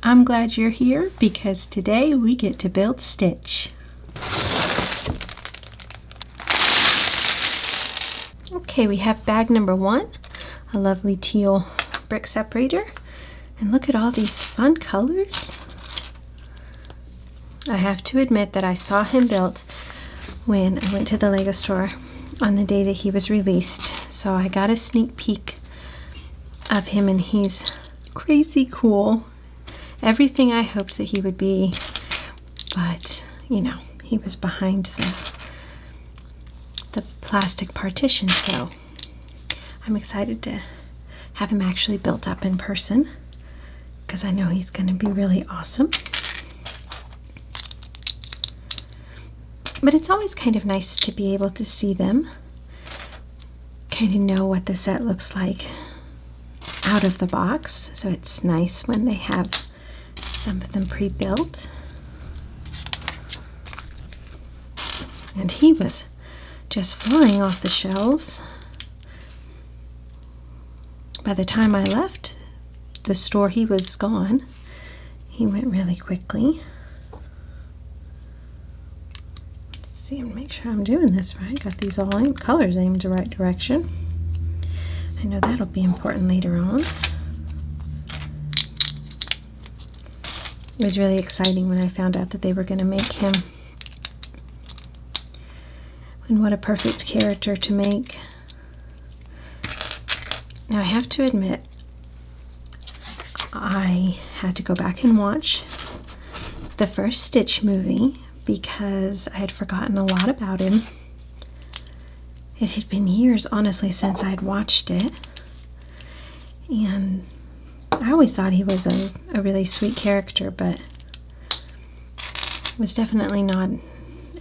I'm glad you're here because today we get to build Stitch. Okay, we have bag number 1, a lovely teal brick separator. And look at all these fun colors. I have to admit that I saw him built when I went to the Lego store on the day that he was released. So I got a sneak peek of him and he's crazy cool. Everything I hoped that he would be, but you know, he was behind the plastic partition, so I'm excited to have him actually built up in person because I know he's going to be really awesome. But it's always kind of nice to be able to see them, kind of know what the set looks like out of the box, so it's nice when they have some of them pre-built. And he was just flying off the shelves. By the time I left the store, he was gone. He went really quickly. Let's see and make sure I'm doing this right. Got these all colors aimed the right direction. I know that'll be important later on. It was really exciting when I found out that they were going to make him. And what a perfect character to make. Now I have to admit, I had to go back and watch the first Stitch movie because I had forgotten a lot about him. It had been years, honestly, since I'd watched it. And I always thought he was a really sweet character, but was definitely not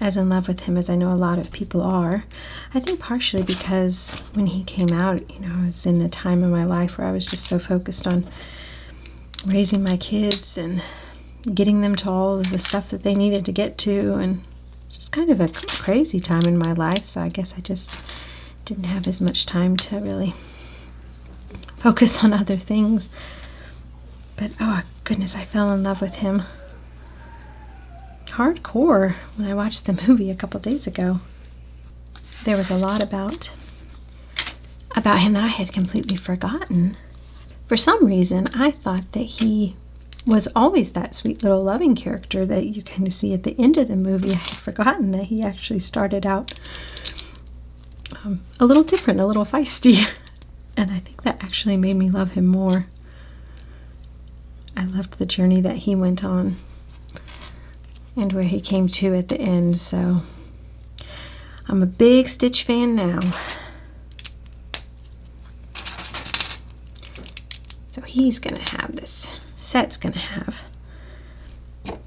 as in love with him as I know a lot of people are. I think partially because when he came out, you know, I was in a time in my life where I was just so focused on raising my kids and getting them to all of the stuff that they needed to get to, and just kind of a crazy time in my life, so I guess I just didn't have as much time to really focus on other things. But oh goodness, I fell in love with him hardcore when I watched the movie a couple days ago. There was a lot about him that I had completely forgotten. For some reason, I thought that he was always that sweet little loving character that you kind of see at the end of the movie. I had forgotten that he actually started out a little different, a little feisty. And I think that actually made me love him more. I loved the journey that he went on and where he came to at the end, so I'm a big Stitch fan now. So he's gonna have this set's gonna have a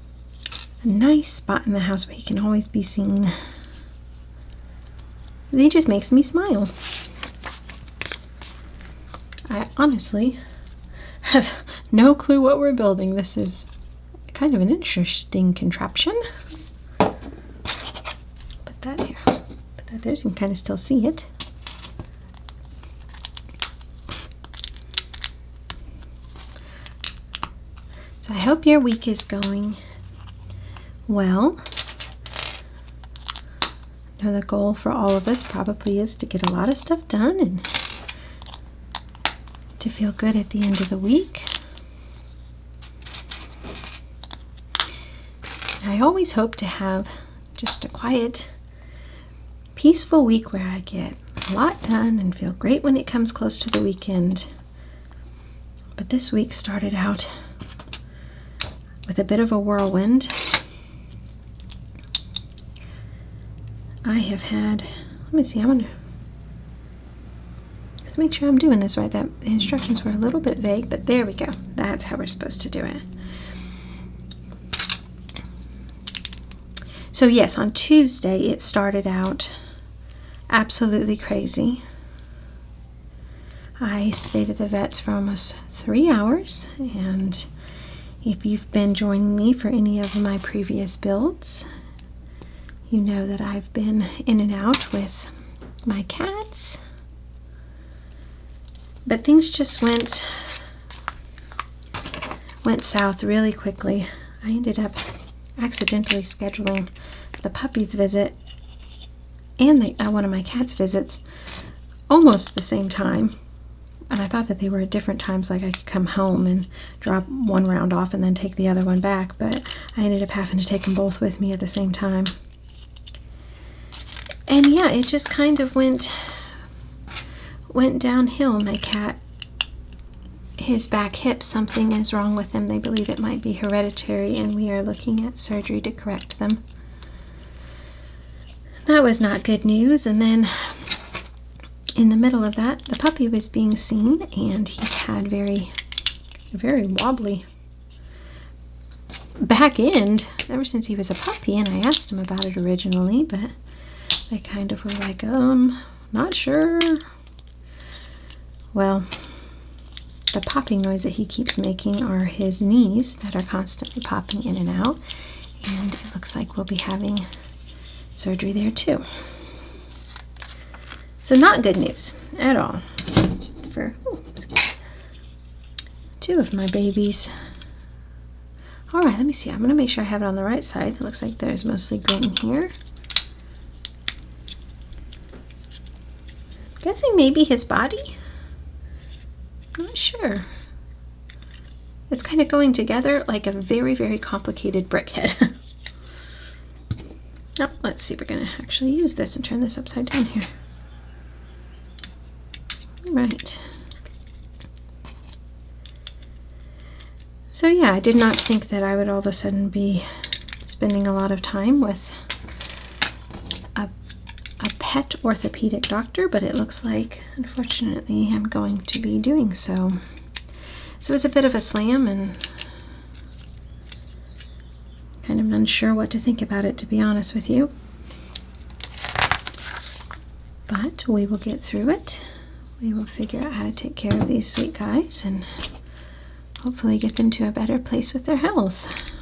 nice spot in the house where he can always be seen. He just makes me smile. I honestly have no clue what we're building. This is kind of an interesting contraption. Put that here. Put that there so you can kind of still see it. So I hope your week is going well. I know the goal for all of us probably is to get a lot of stuff done and to feel good at the end of the week. I always hope to have just a quiet, peaceful week where I get a lot done and feel great when it comes close to the weekend. But this week started out with a bit of a whirlwind. I have had, let me see, I'm gonna just make sure I'm doing this right. The instructions were a little bit vague, but there we go. That's how we're supposed to do it. So yes, on Tuesday it started out absolutely crazy. I stayed at the vet's for almost 3 hours, and if you've been joining me for any of my previous builds, you know that I've been in and out with my cats. But things just went went south really quickly. I ended up accidentally scheduling the puppy's visit and one of my cat's visits almost the same time. And I thought that they were at different times, like I could come home and drop one round off and then take the other one back, but I ended up having to take them both with me at the same time. And yeah, it just kind of went downhill. My cat, his back hip, something is wrong with him. They believe it might be hereditary, and we are looking at surgery to correct them. That was not good news. And then in the middle of that, the puppy was being seen, and he had very wobbly back end ever since he was a puppy. And I asked him about it originally, but they kind of were like, not sure. Well, the popping noise that he keeps making are his knees that are constantly popping in and out, and it looks like we'll be having surgery there too. So not good news at all for two of my babies. All right, let me see. I'm going to make sure I have it on the right side. It looks like there's mostly green here. I'm guessing maybe his body. I'm not sure. It's kind of going together like a very, very complicated brick head. Oh, let's see. We're going to actually use this and turn this upside down here. Right. So yeah, I did not think that I would all of a sudden be spending a lot of time with a pet orthopedic doctor, but it looks like, unfortunately, I'm going to be doing so. So it's a bit of a slam, and kind of unsure what to think about it, to be honest with you. But we will get through it. We will figure out how to take care of these sweet guys and hopefully get them to a better place with their health.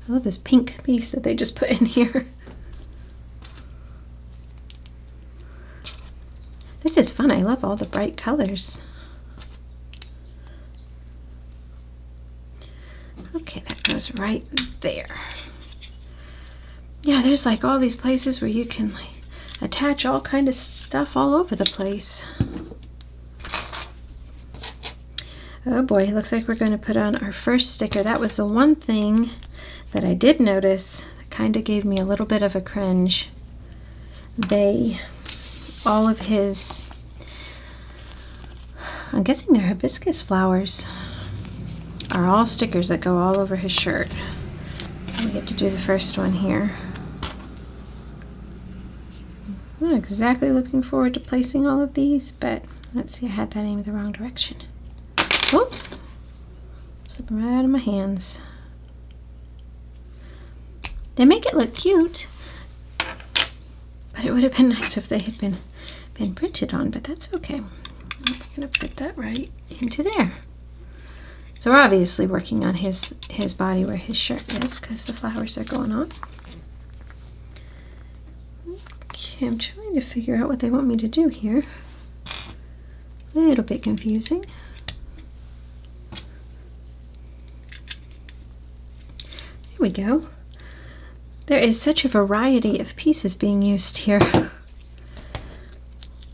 I love this pink piece that they just put in here. This is fun. I love all the bright colors. Okay, that goes right there. Yeah, there's like all these places where you can like attach all kind of stuff all over the place. Oh boy, it looks like we're going to put on our first sticker. That was the one thing that I did notice that kind of gave me a little bit of a cringe. All of his, I'm guessing they're hibiscus flowers, are all stickers that go all over his shirt. So we get to do the first one here. I'm not exactly looking forward to placing all of these, but let's see, I had that aimed the wrong direction. Oops, slipping right out of my hands. They make it look cute, but it would have been nice if they had been printed on, but that's okay. We're gonna put that right into there. So we're obviously working on his body where his shirt is, because the flowers are going on. Okay, I'm trying to figure out what they want me to do here. A little bit confusing. There we go. There is such a variety of pieces being used here.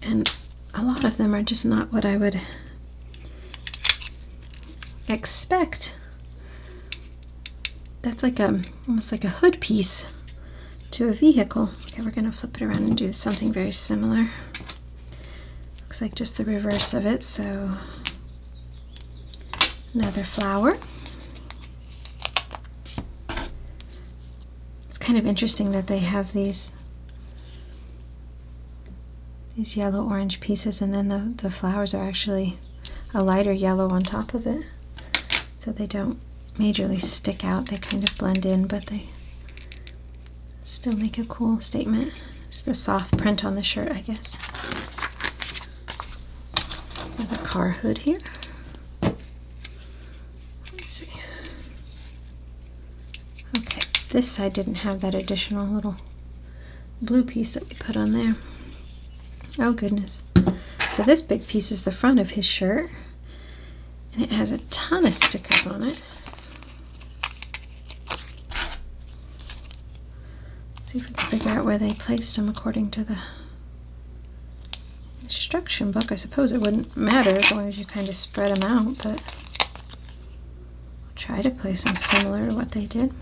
And a lot of them are just not what I would expect. That's like almost like a hood piece to a vehicle. Okay, we're going to flip it around and do something very similar. Looks like just the reverse of it. So another flower. It's kind of interesting that they have these yellow orange pieces, and then the flowers are actually a lighter yellow on top of it, so they don't majorly stick out. They kind of blend in, but they still make a cool statement. Just a soft print on the shirt, I guess. Another car hood here. Let's see. Okay, this side didn't have that additional little blue piece that we put on there. Oh goodness. So this big piece is the front of his shirt, And it has a ton of stickers on it. See if we can figure out where they placed them according to the instruction book. I suppose it wouldn't matter as long as you kind of spread them out, but I'll try to place them similar to what they did.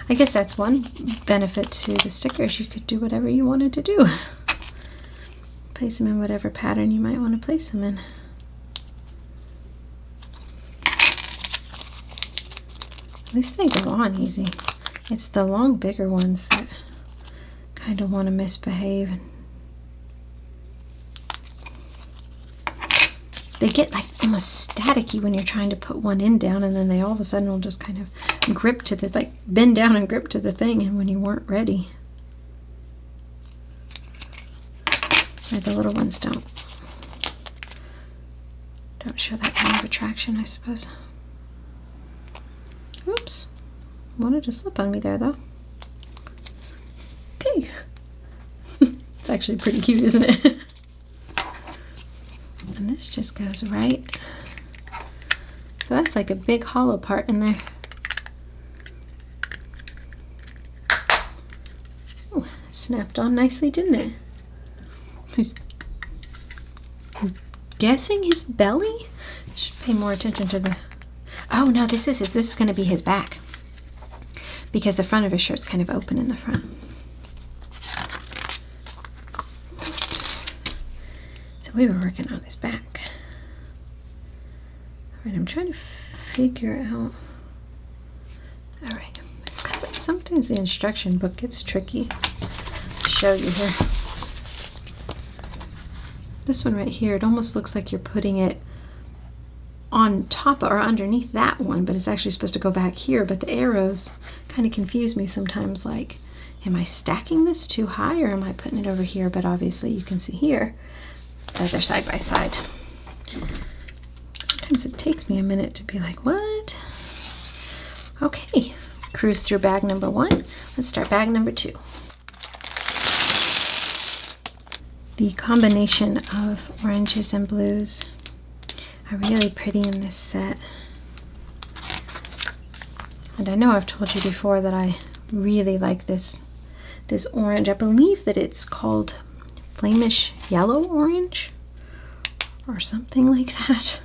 I guess that's one benefit to the stickers. You could do whatever you wanted to do. Place them in whatever pattern you might want to place them in. At least they go on easy. It's the long, bigger ones that kind of want to misbehave. They get like almost staticky when you're trying to put one in down, and then they all of a sudden will just kind of grip to the, like bend down and grip to the thing, and when you weren't ready. Or the little ones don't show that kind of attraction, I suppose. Oops. Wanted to slip on me there though. Okay. It's actually pretty cute, isn't it? And this just goes right. So that's like a big hollow part in there. Oh, snapped on nicely, didn't it? I'm guessing his belly? Should pay more attention to the... Oh no, this is going to be his back. Because the front of his shirt's kind of open in the front. So we were working on his back. Alright, I'm trying to figure out... Alright, sometimes the instruction book gets tricky to show you here. This one right here, it almost looks like you're putting it on top or underneath that one, but it's actually supposed to go back here. But the arrows kind of confuse me sometimes, like, am I stacking this too high or am I putting it over here? But obviously you can see here that they're side by side. Sometimes it takes me a minute to be like, what? Okay, cruise through bag number 1. Let's start bag number 2. The combination of oranges and blues are really pretty in this set. And I know I've told you before that I really like this orange. I believe that it's called Flamish Yellow Orange or something like that.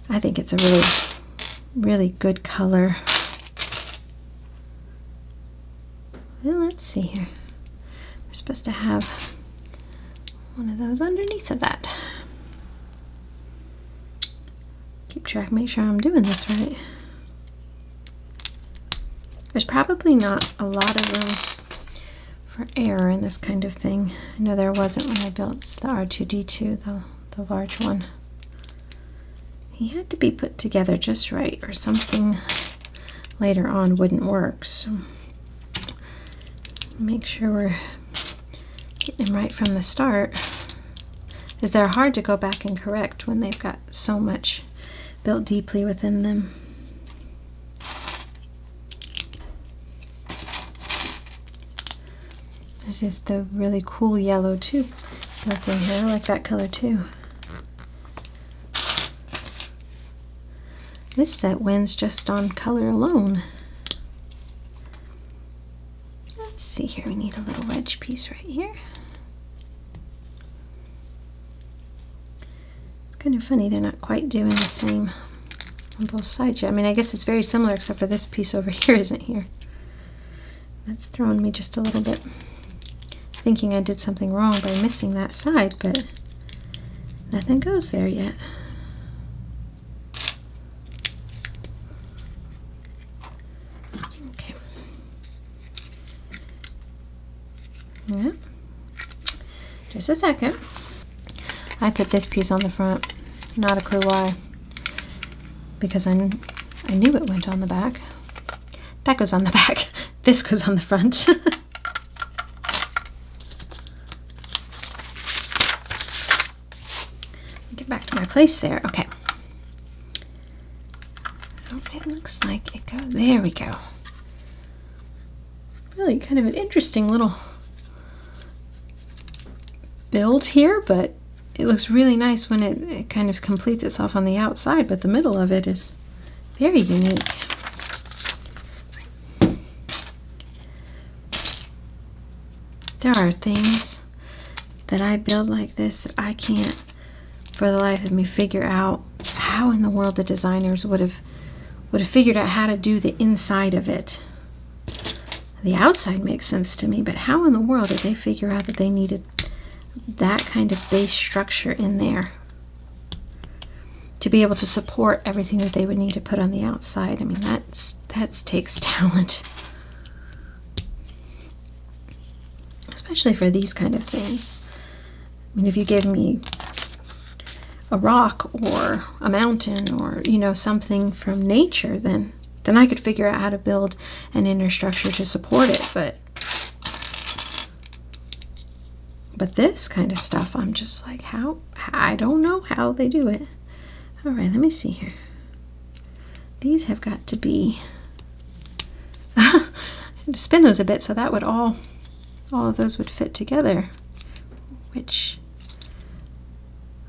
I think it's a really, really good color. Well, let's see here. We're supposed to have one of those underneath of that. Keep track, make sure I'm doing this right. There's probably not a lot of room for error in this kind of thing. I know there wasn't when I built the R2-D2, the large one. He had to be put together just right, or something later on wouldn't work. So make sure we're getting them right from the start, because they're hard to go back and correct when they've got so much built deeply within them. This is the really cool yellow too built in here. I like that color too. This set wins just on color alone. Let's see here, we need a little wedge piece right here. It's kind of funny, they're not quite doing the same on both sides yet. I mean, I guess it's very similar except for this piece over here isn't here. That's throwing me just a little bit. Thinking I did something wrong by missing that side, but nothing goes there yet. Okay. Yeah. Just a second. I put this piece on the front. Not a clue why. Because I knew it went on the back. That goes on the back. This goes on the front. Get back to my place there. Okay. Oh, it looks like it goes. There we go. Really really kind of an interesting little build here, but it looks really nice when it kind of completes itself on the outside, but the middle of it is very unique. There are things that I build like this that I can't for the life of me figure out how in the world the designers would have figured out how to do the inside of it. The outside makes sense to me, but how in the world did they figure out that they needed that kind of base structure in there to be able to support everything that they would need to put on the outside? I mean, that takes talent, especially for these kind of things. I mean, if you give me a rock or a mountain or, you know, something from nature, then I could figure out how to build an inner structure to support it. But this kind of stuff, I'm just like, how? I don't know how they do it. All right, let me see here. These have got to be, I had to spin those a bit so that would all of those would fit together, which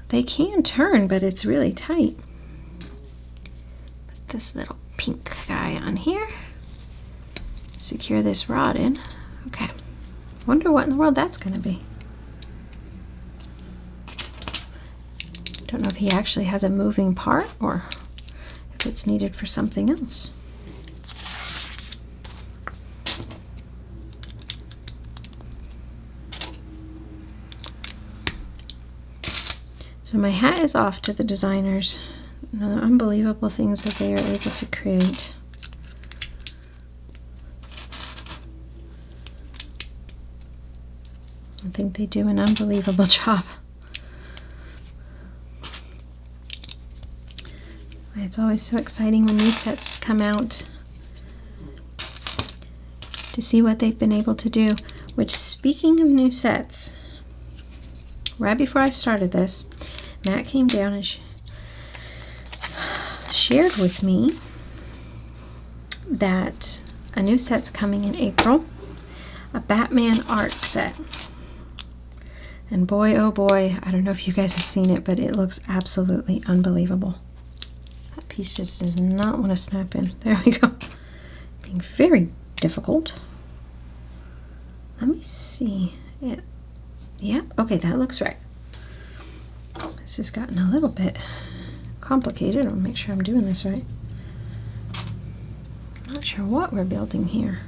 they can turn, but it's really tight. Put this little pink guy on here. Secure this rod in. Okay. Wonder what in the world that's going to be. Don't know if he actually has a moving part or if it's needed for something else. So my hat is off to the designers. The unbelievable things that they are able to create. I think they do an unbelievable job. It's always so exciting when new sets come out to see what they've been able to do. Which, speaking of new sets, right before I started this, Matt came down and shared with me that a new set's coming in April, a Batman art set. And boy, oh boy, I don't know if you guys have seen it, but it looks absolutely unbelievable. That piece just does not want to snap in. There we go. Being very difficult. Let me see it. Yep, okay, that looks right. This has gotten a little bit complicated. I'll make sure I'm doing this right. I'm not sure what we're building here.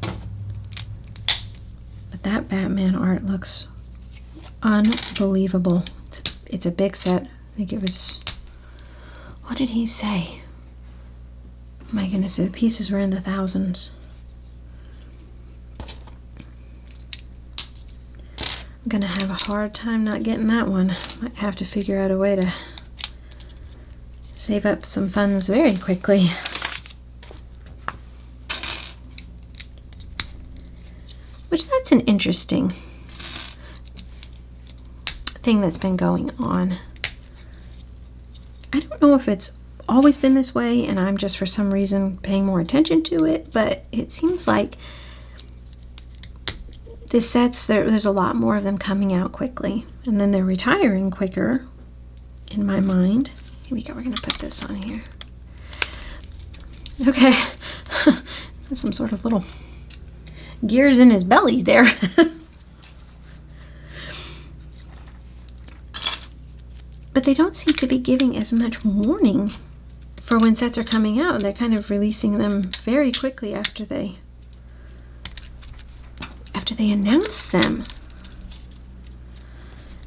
But that Batman art looks unbelievable. It's a big set. I think it was, what did he say? My goodness, the pieces were in the thousands. I'm gonna have a hard time not getting that one. Might have to figure out a way to save up some funds very quickly. Which, that's an interesting thing that's been going on. I don't know if it's always been this way and I'm just for some reason paying more attention to it, but it seems like the sets, there's a lot more of them coming out quickly, and then they're retiring quicker, in my mind. Here we go, we're going to put this on here. Okay, that's some sort of little gears in his belly there. But they don't seem to be giving as much warning for when sets are coming out. They're kind of releasing them very quickly after they announce them.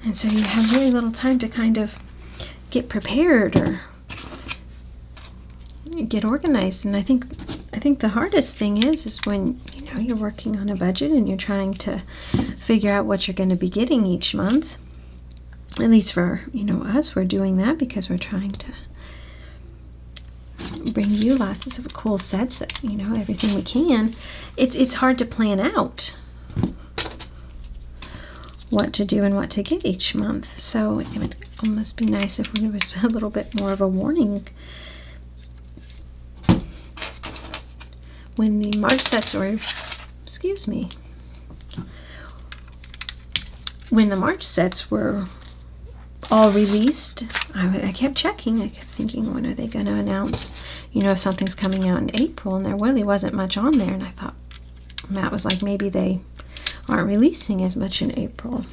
And so you have very little time to kind of get prepared or get organized. And I think the hardest thing is when, you know, you're working on a budget and you're trying to figure out what you're going to be getting each month. At least for, you know, us, we're doing that because we're trying to bring you lots of cool sets that, you know, everything we can. It's hard to plan out what to do and what to get each month. So it would almost be nice if there was a little bit more of a warning. when the March sets were, excuse me, when the March sets were all released, I kept checking. I kept thinking, when are they going to announce, you know, if something's coming out in April? And there really wasn't much on there. And I thought, Matt was like, maybe they aren't releasing as much in April,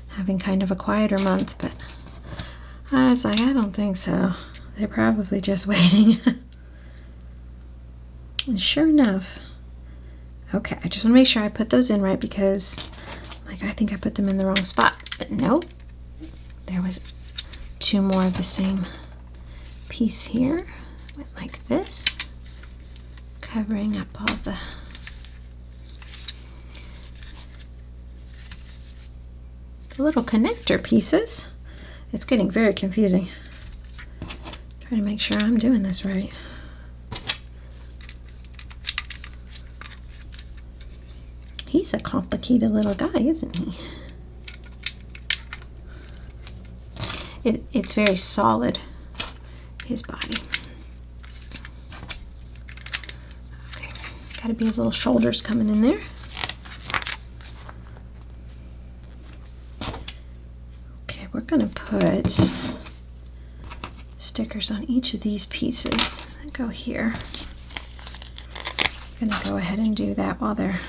having kind of a quieter month. But I was like, I don't think so. They're probably just waiting. And sure enough, okay, I just want to make sure I put those in right, because like I think I put them in the wrong spot. But nope, there was 2 more of the same piece here. Went like this, covering up all the little connector pieces. It's getting very confusing. Trying to make sure I'm doing this right. He's a complicated little guy, isn't he? It's very solid, his body. Okay, gotta be his little shoulders coming in there. Okay, we're gonna put stickers on each of these pieces that go here. I'm gonna go ahead and do that while they're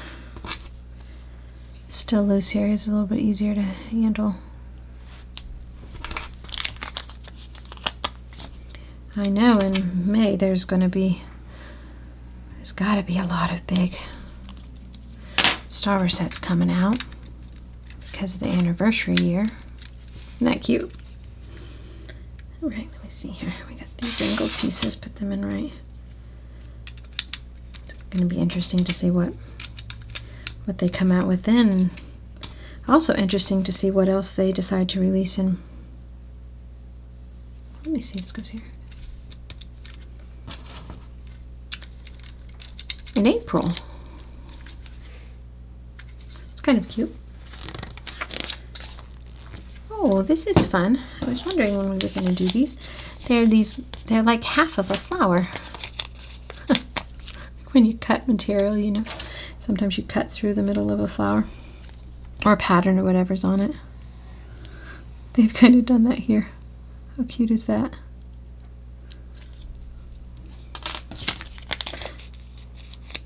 still loose here. It's a little bit easier to handle. I know in May there's gotta be a lot of big Star Wars sets coming out because of the anniversary year. Isn't that cute? All right, let me see here. We got these angled pieces, put them in right. It's gonna be interesting to see what they come out with then. And also interesting to see what else they decide to release in. Let me see, this goes here. In April. It's kind of cute. Oh, this is fun. I was wondering when we were going to do these. They're like half of a flower. When you cut material, you know, sometimes you cut through the middle of a flower or a pattern or whatever's on it. They've kind of done that here. How cute is that?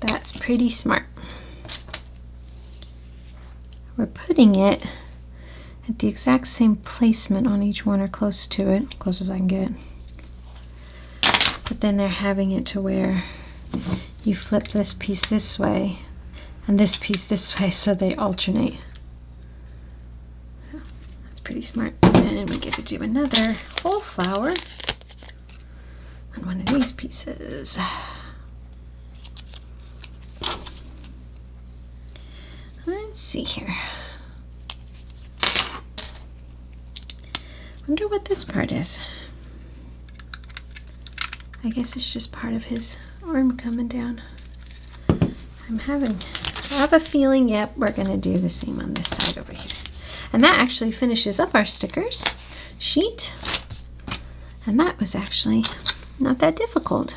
That's pretty smart. We're putting it at the exact same placement on each one, or close to it, close as I can get. But then they're having it to where you flip this piece this way and this piece this way, so they alternate. So that's pretty smart. And we get to do another whole flower on one of these pieces. Let's see here. Wonder what this part is. I guess it's just part of his arm coming down. I have a feeling, yep, we're gonna do the same on this side over here. And that actually finishes up our stickers sheet. And that was actually not that difficult.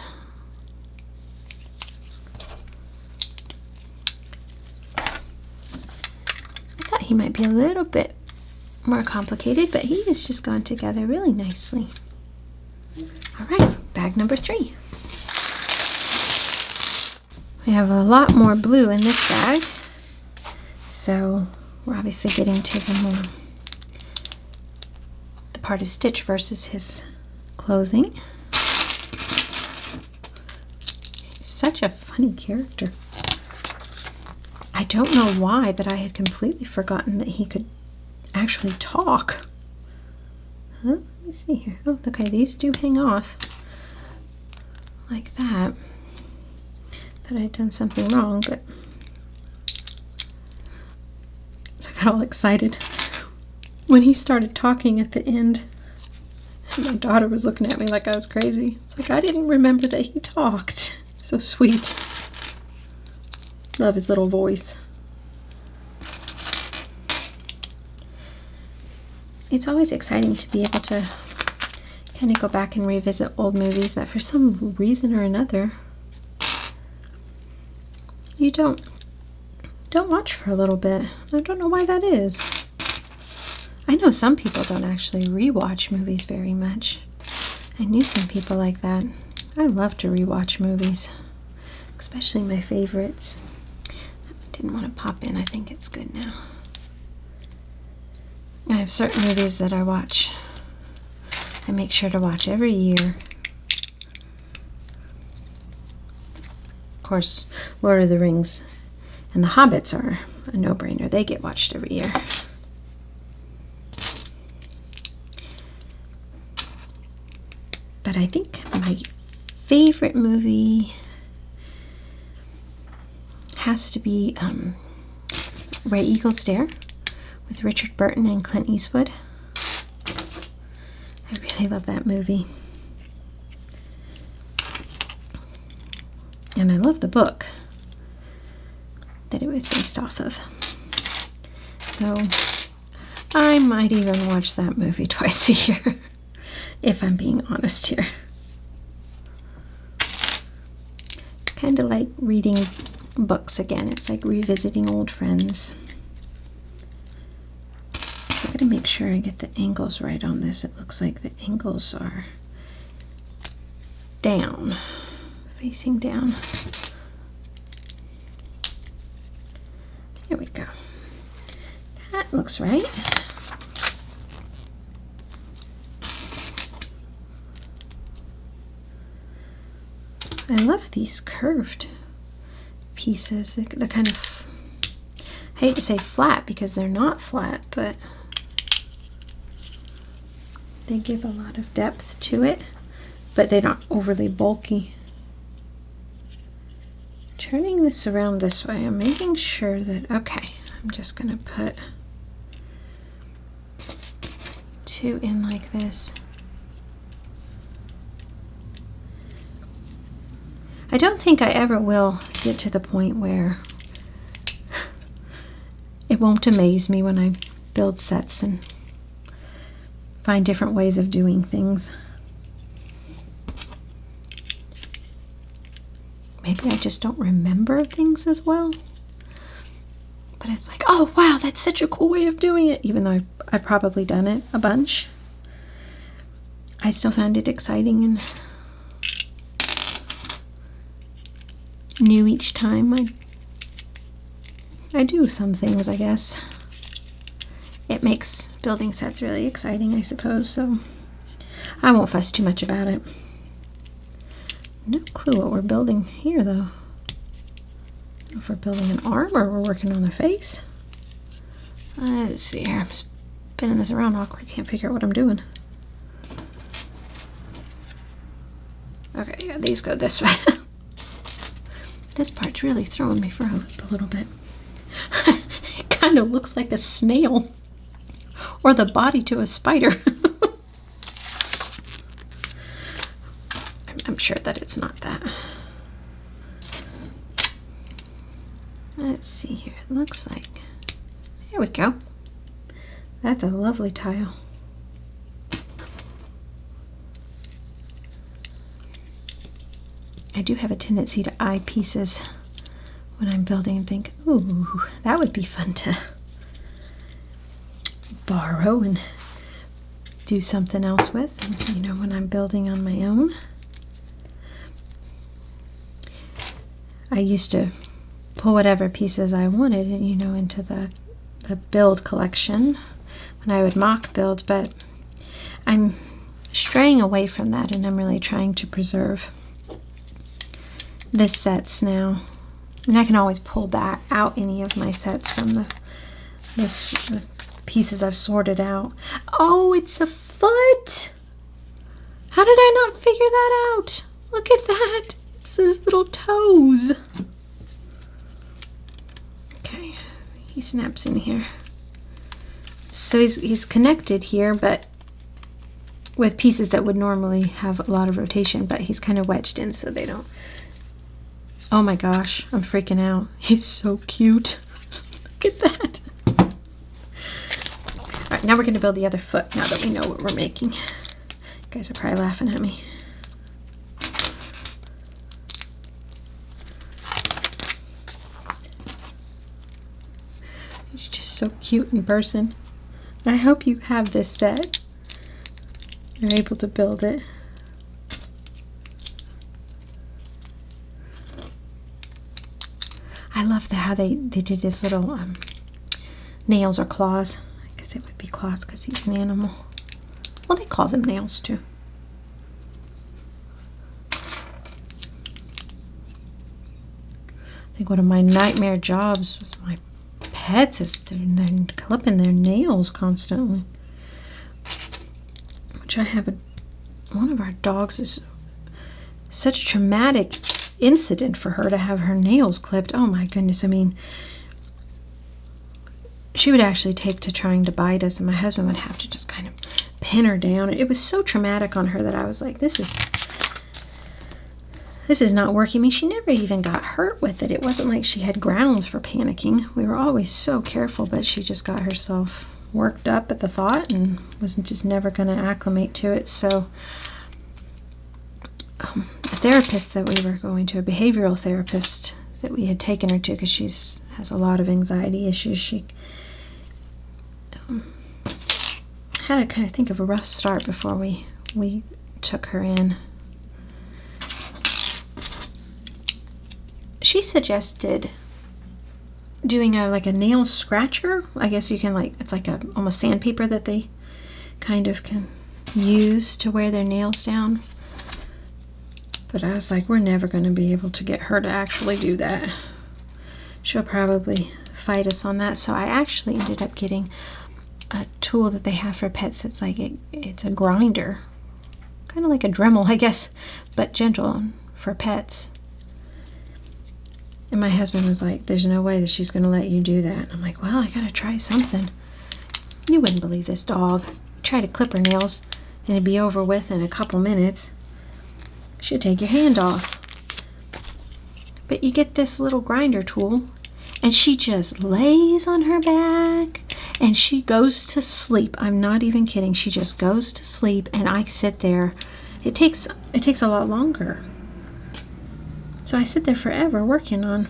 He might be a little bit more complicated, but he has just gone together really nicely. All right, bag number 3. We have a lot more blue in this bag, so we're obviously getting to the part of Stitch versus his clothing. He's such a funny character. I don't know why, but I had completely forgotten that he could actually talk. Huh? Let me see here. Oh, okay, these do hang off like that. Thought I had done something wrong, but so I got all excited when he started talking at the end. And my daughter was looking at me like I was crazy. It's like, I didn't remember that he talked. So sweet. Love his little voice. It's always exciting to be able to kind of go back and revisit old movies that for some reason or another you don't watch for a little bit. I don't know why that is. I know some people don't actually rewatch movies very much. I knew some people like that. I love to rewatch movies, especially my favorites. Didn't want to pop in. I think it's good now. I have certain movies that I watch. I make sure to watch every year. Of course, Lord of the Rings and The Hobbits are a no-brainer. They get watched every year. But I think my favorite movie has to be Where Eagles Dare with Richard Burton and Clint Eastwood. I really love that movie. And I love the book that it was based off of. So I might even watch that movie twice a year, if I'm being honest here. Kind of like reading books again. It's like revisiting old friends. I gotta make sure I get the angles right on this. It looks like the angles are down, facing down. There we go. That looks right. I love these curved pieces. They're kind of, I hate to say flat because they're not flat, but they give a lot of depth to it, but they're not overly bulky. Turning this around this way, I'm making sure that, okay, I'm just gonna put 2 in like this. I don't think I ever will get to the point where it won't amaze me when I build sets and find different ways of doing things. Maybe I just don't remember things as well. But it's like, oh wow, that's such a cool way of doing it. Even though I've probably done it a bunch, I still found it exciting and new each time I do some things, I guess. It makes building sets really exciting, I suppose, so I won't fuss too much about it. No clue what we're building here, though. I don't know if we're building an arm or we're working on a face. Let's see here. I'm spinning this around awkward. Can't figure out what I'm doing. Okay, yeah, these go this way. This part's really throwing me for a loop a little bit. It kind of looks like a snail or the body to a spider. I'm sure that it's not that. Let's see here. It looks like, there we go. That's a lovely tile. I do have a tendency to eye pieces when I'm building and think, ooh, that would be fun to borrow and do something else with, you know, when I'm building on my own. I used to pull whatever pieces I wanted, you know, into the build collection when I would mock build, but I'm straying away from that and I'm really trying to preserve the sets now. And I can always pull back out any of my sets from the pieces I've sorted out. Oh, it's a foot! How did I not figure that out? Look at that! It's his little toes. Okay, he snaps in here. So he's connected here, but with pieces that would normally have a lot of rotation, but he's kind of wedged in so they don't. Oh my gosh, I'm freaking out. He's so cute. Look at that. All right, now we're going to build the other foot now that we know what we're making. You guys are probably laughing at me. He's just so cute in person. I hope you have this set. You're able to build it. I love how they did this little nails or claws. I guess it would be claws because he's an animal. Well, they call them nails too. I think one of my nightmare jobs with my pets is they're clipping their nails constantly. Which I have one of our dogs is such a traumatic incident for her to have her nails clipped. Oh my goodness, I mean, she would actually take to trying to bite us, and my husband would have to just kind of pin her down. It was so traumatic on her that I was like, this is not working. I mean, she never even got hurt with it. It wasn't like she had grounds for panicking. We were always so careful, but she just got herself worked up at the thought and was just never going to acclimate to it. So a therapist that we were going to, a behavioral therapist that we had taken her to, because she has a lot of anxiety issues, she had to kind of think of a rough start before we took her in. She suggested doing like a nail scratcher. I guess you can, like, it's like a almost sandpaper that they kind of can use to wear their nails down. But I was like, we're never going to be able to get her to actually do that. She'll probably fight us on that. So I actually ended up getting a tool that they have for pets. It's like it's a grinder, kind of like a Dremel, I guess, but gentle for pets. And my husband was like, there's no way that she's going to let you do that. I'm like, well, I got to try something. You wouldn't believe this dog. Try to clip her nails and it'd be over with in a couple minutes. She'd take your hand off. But you get this little grinder tool and she just lays on her back and she goes to sleep. I'm not even kidding. She just goes to sleep and I sit there. It takes a lot longer. So I sit there forever working on,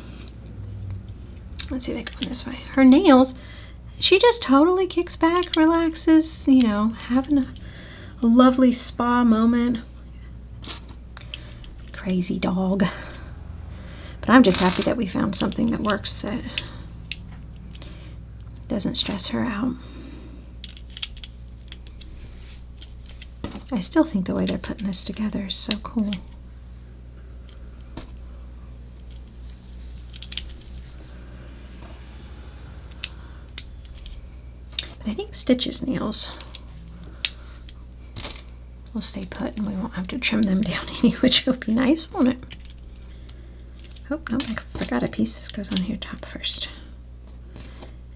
let's see if I can go this way, her nails. She just totally kicks back, relaxes, you know, having a lovely spa moment. Crazy dog. But I'm just happy that we found something that works, that doesn't stress her out. I still think the way they're putting this together is so cool. But I think Stitch's nails will stay put and we won't have to trim them down any, which will be nice, won't it? Oh, no, I forgot a piece. This goes on here top first.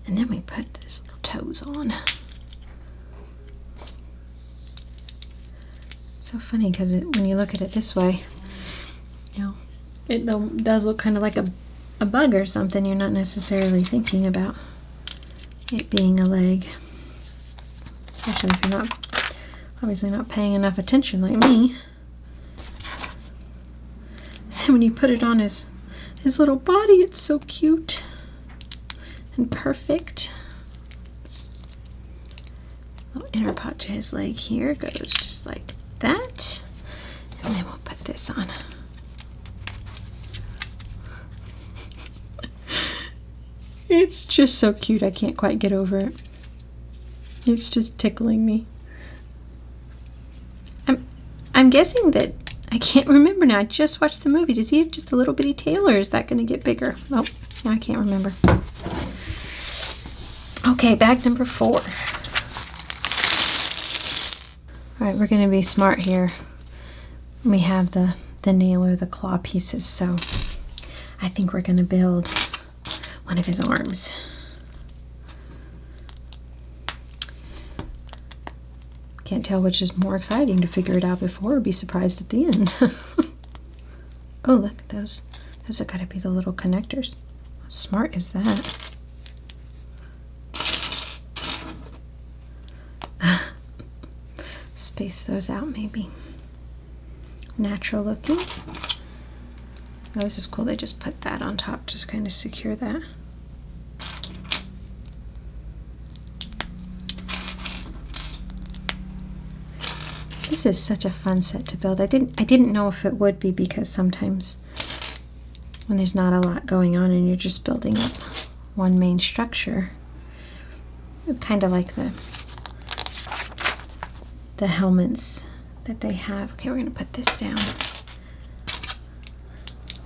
And then we put these little toes on. So funny because when you look at it this way, you know, it does look kind of like a bug or something. You're not necessarily thinking about it being a leg. Especially if you're obviously not paying enough attention like me. Then when you put it on his little body, it's so cute and perfect. Little inner part to his leg here goes just like that. And then we'll put this on. It's just so cute. I can't quite get over it. It's just tickling me. I'm guessing that, I can't remember now. I just watched the movie. Does he have just a little bitty tail or is that going to get bigger? Oh, now I can't remember. Okay, bag number 4. All right, we're going to be smart here. We have the nail or the claw pieces, so I think we're going to build one of his arms. Can't tell which is more exciting to figure it out before or be surprised at the end. Oh, look at those. Those have got to be the little connectors. How smart is that? Space those out maybe. Natural looking. Oh, this is cool. They just put that on top, just kind of secure that. This is such a fun set to build. I didn't know if it would be, because sometimes when there's not a lot going on and you're just building up one main structure, kind of like the helmets that they have. Okay, we're gonna put this down.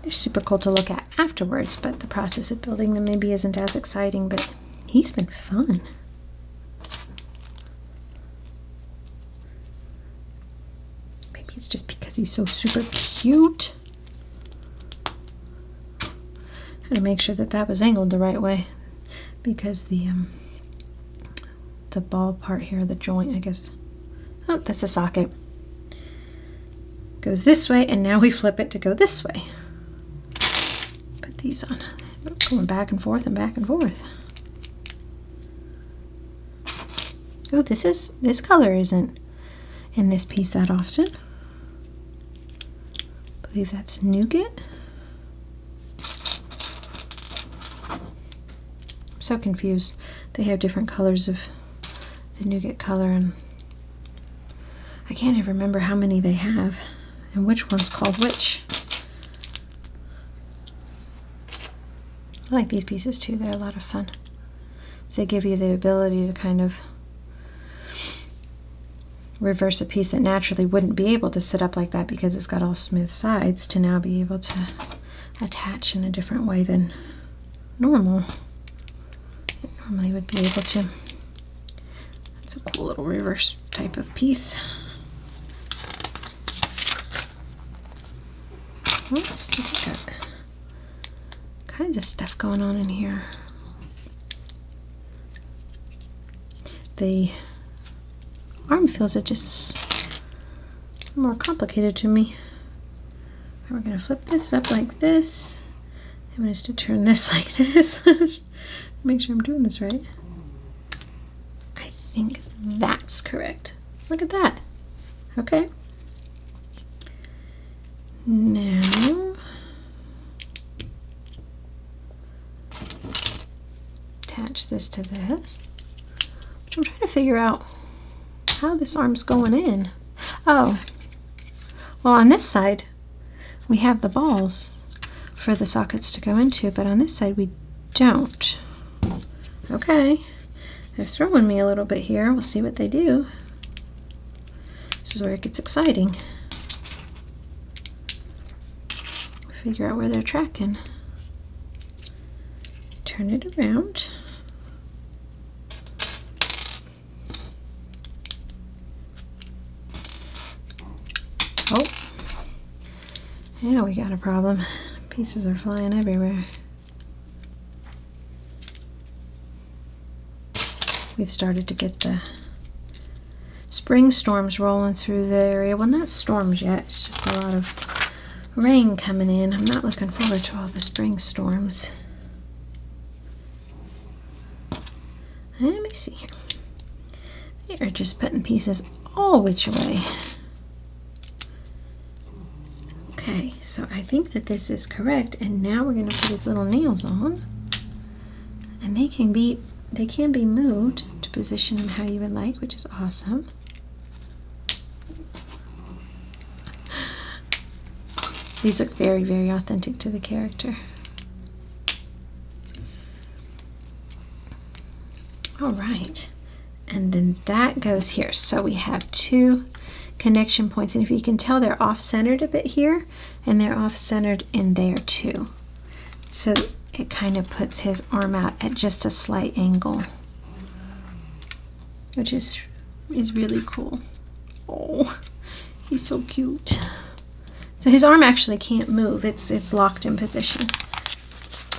They're super cool to look at afterwards, but the process of building them maybe isn't as exciting, but he's been fun. Maybe it's just because he's so super cute. I had to make sure that that was angled the right way, because the ball part here, the joint, I guess. Oh, that's a socket. Goes this way, and now we flip it to go this way. Put these on. Going back and forth and back and forth. Oh, this color isn't in this piece that often. I believe that's nougat. I'm so confused. They have different colors of the nougat color, and I can't even remember how many they have and which one's called which. I like these pieces too. They're a lot of fun. So they give you the ability to kind of reverse a piece that naturally wouldn't be able to sit up like that because it's got all smooth sides, to now be able to attach in a different way than normal. It normally would be able to. It's a cool little reverse type of piece. Let's see, got kinds of stuff going on in here. The arm feels it just more complicated to me. And we're going to flip this up like this. I'm going to turn this like this. Make sure I'm doing this right. I think that's correct. Look at that. Okay. Now, attach this to this, which I'm trying to figure out how this arm's going in. Oh, well, on this side we have the balls for the sockets to go into, but on this side we don't. Okay, they're throwing me a little bit here. We'll see what they do. This is where it gets exciting. Figure out where they're tracking. Turn it around. Oh, yeah, we got a problem. Pieces are flying everywhere. We've started to get the spring storms rolling through the area. Well, not storms yet, it's just a lot of rain coming in. I'm not looking forward to all the spring storms. Let me see here. They are just putting pieces all which way. Okay, so I think that this is correct, and now we're going to put his little nails on, and they can be moved to position them how you would like, which is awesome. These look very, very authentic to the character. All right, and then that goes here. So we have two connection points, and if you can tell, they're off-centered a bit here, and they're off-centered in there too. So it kind of puts his arm out at just a slight angle, which is really cool. Oh, he's so cute. So his arm actually can't move. It's locked in position.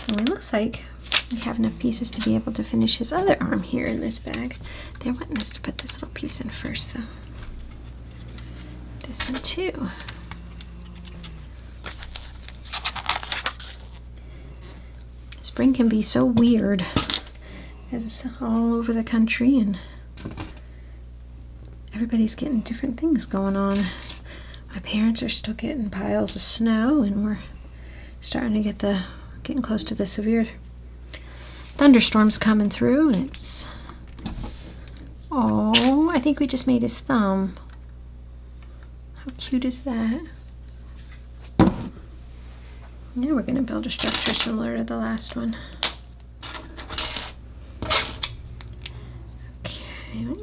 And it looks like we have enough pieces to be able to finish his other arm here in this bag. They're wanting us to put this little piece in first, though. This one too. Spring can be so weird, as it's all over the country and everybody's getting different things going on. My parents are still getting piles of snow, and we're starting to getting close to the severe thunderstorms coming through, and it's, oh, I think we just made his thumb. How cute is that? Now we're going to build a structure similar to the last one. Okay.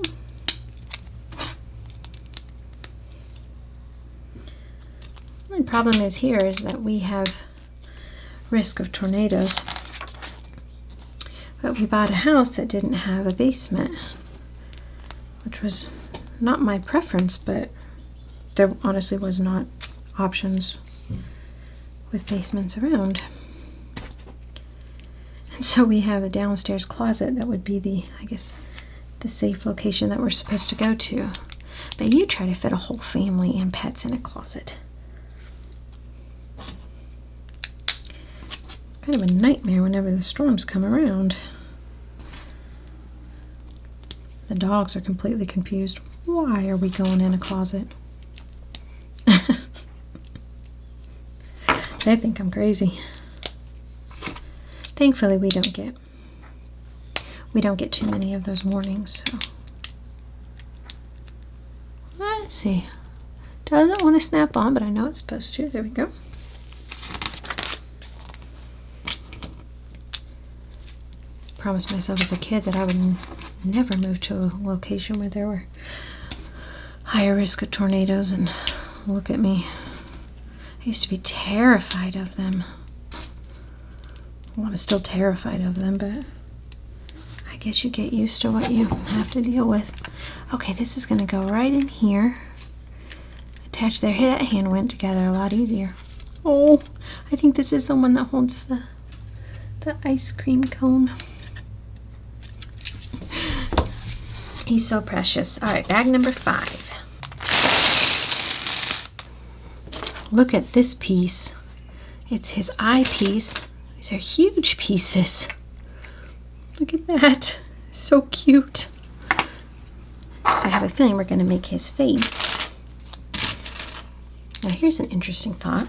The problem is here is that we have risk of tornadoes. But we bought a house that didn't have a basement, which was not my preference, but there honestly was not options with basements around. And so we have a downstairs closet that would be the, I guess, the safe location that we're supposed to go to. But you try to fit a whole family and pets in a closet. Kind of a nightmare whenever the storms come around. The dogs are completely confused. Why are we going in a closet? They think I'm crazy. Thankfully we don't get too many of those warnings, so. Let's see. Doesn't want to snap on, but I know it's supposed to. There we go. Promised myself as a kid that I would never move to a location where there were higher risk of tornadoes, and look at me. I used to be terrified of them. Well, I'm still terrified of them, but I guess you get used to what you have to deal with. Okay, this is going to go right in here. Attach there. Hey, that hand went together a lot easier. Oh, I think this is the one that holds the ice cream cone. He's so precious. All right, bag number 5. Look at this piece. It's his eyepiece. These are huge pieces. Look at that. So cute. So I have a feeling we're going to make his face. Now here's an interesting thought.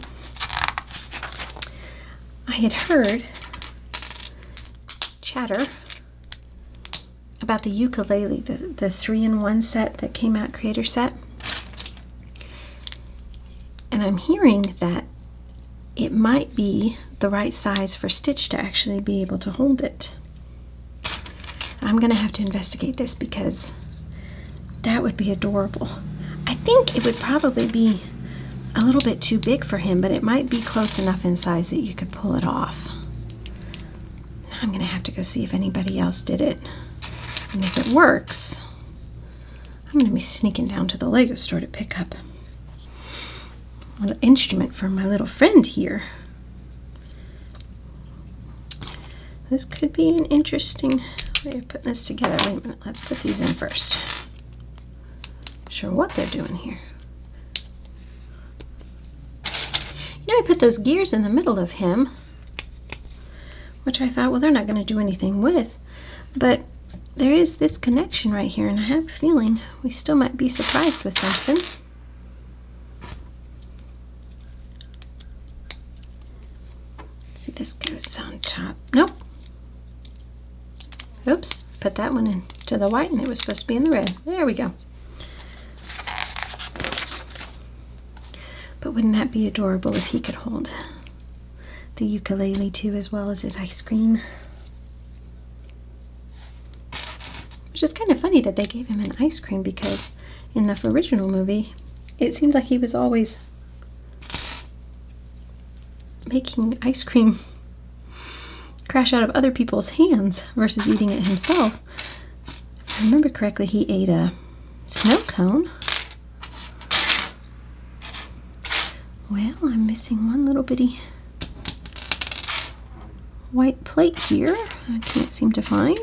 I had heard chatter about the ukulele, the 3-in-1 set that came out, creator set. And I'm hearing that it might be the right size for Stitch to actually be able to hold it. I'm gonna have to investigate this because that would be adorable. I think it would probably be a little bit too big for him, but it might be close enough in size that you could pull it off. I'm gonna have to go see if anybody else did it. And if it works, I'm gonna be sneaking down to the Lego store to pick up a little instrument for my little friend here. This could be an interesting way of putting this together. Wait a minute, let's put these in first. Not sure what they're doing here. You know, I put those gears in the middle of him, which I thought, well, they're not going to do anything with, but there is this connection right here, and I have a feeling we still might be surprised with something. See, this goes on top. Nope. Oops, put that one into the white and it was supposed to be in the red. There we go. But wouldn't that be adorable if he could hold the ukulele too, as well as his ice cream? Which is kind of funny that they gave him an ice cream, because in the original movie, it seemed like he was always making ice cream crash out of other people's hands versus eating it himself. If I remember correctly, he ate a snow cone. Well, I'm missing one little bitty white plate here. I can't seem to find.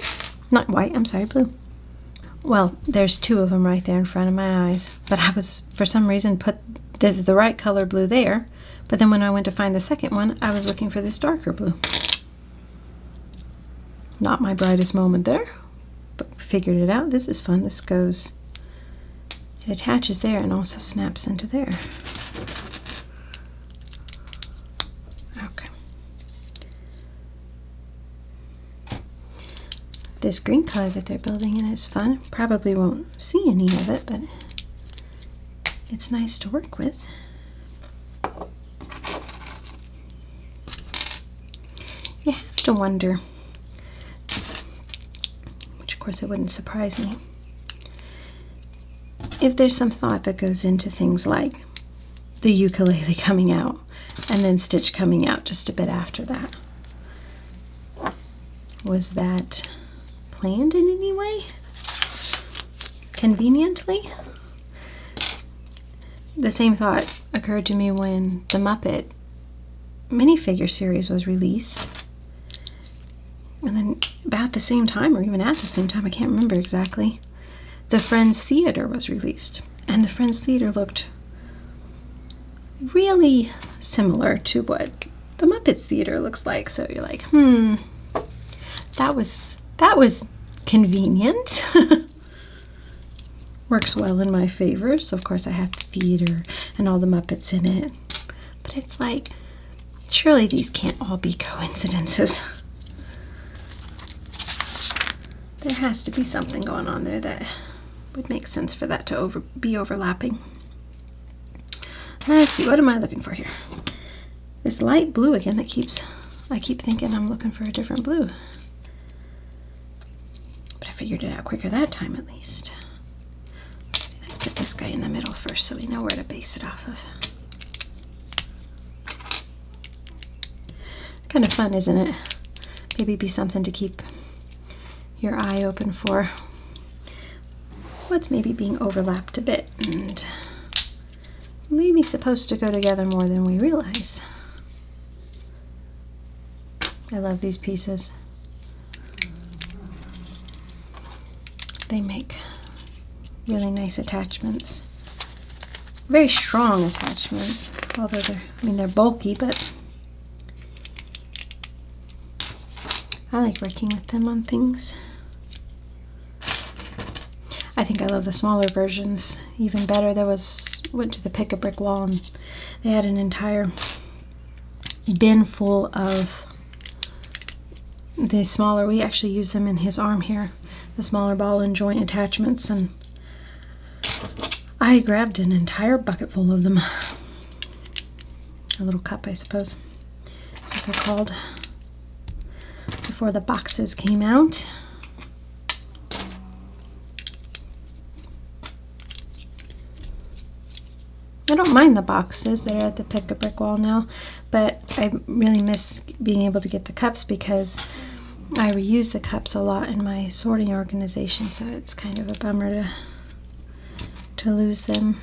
Not white, I'm sorry, blue. Well, there's 2 of them right there in front of my eyes. But I was, for some reason, put the right color blue there. But then when I went to find the second one, I was looking for this darker blue. Not my brightest moment there, but figured it out. This is fun. This goes, it attaches there and also snaps into there. Okay. This green color that they're building in is fun. Probably won't see any of it, but it's nice to work with. You have to wonder, which of course it wouldn't surprise me, if there's some thought that goes into things like the ukulele coming out and then Stitch coming out just a bit after that. Was that planned in any way? Conveniently? The same thought occurred to me when the Muppet minifigure series was released. And then about the same time, or even at the same time, I can't remember exactly, the Friends Theater was released. And the Friends Theater looked really similar to what the Muppets Theater looks like. So you're like, that was convenient. Works well in my favor. So of course I have the theater and all the Muppets in it. But it's like, surely these can't all be coincidences. There has to be something going on there that would make sense for that to be overlapping. Let's see, what am I looking for here? This light blue again that I keep thinking I'm looking for a different blue. But I figured it out quicker that time at least. Let's put this guy in the middle first so we know where to base it off of. Kind of fun, isn't it? Maybe be something to keep your eye open for what's maybe being overlapped a bit and maybe supposed to go together more than we realize. I love these pieces. They make really nice attachments. Very strong attachments, although they're bulky, but I like working with them on things. I think I love the smaller versions even better. Went to the Pick-a-Brick Wall and they had an entire bin full of the smaller, we actually use them in his arm here, the smaller ball and joint attachments, and I grabbed an entire bucket full of them. A little cup, I suppose. That's what they're called. Before the boxes came out. I don't mind the boxes that are at the Pick-a-Brick Wall now, but I really miss being able to get the cups because I reuse the cups a lot in my sorting organization, so it's kind of a bummer to lose them.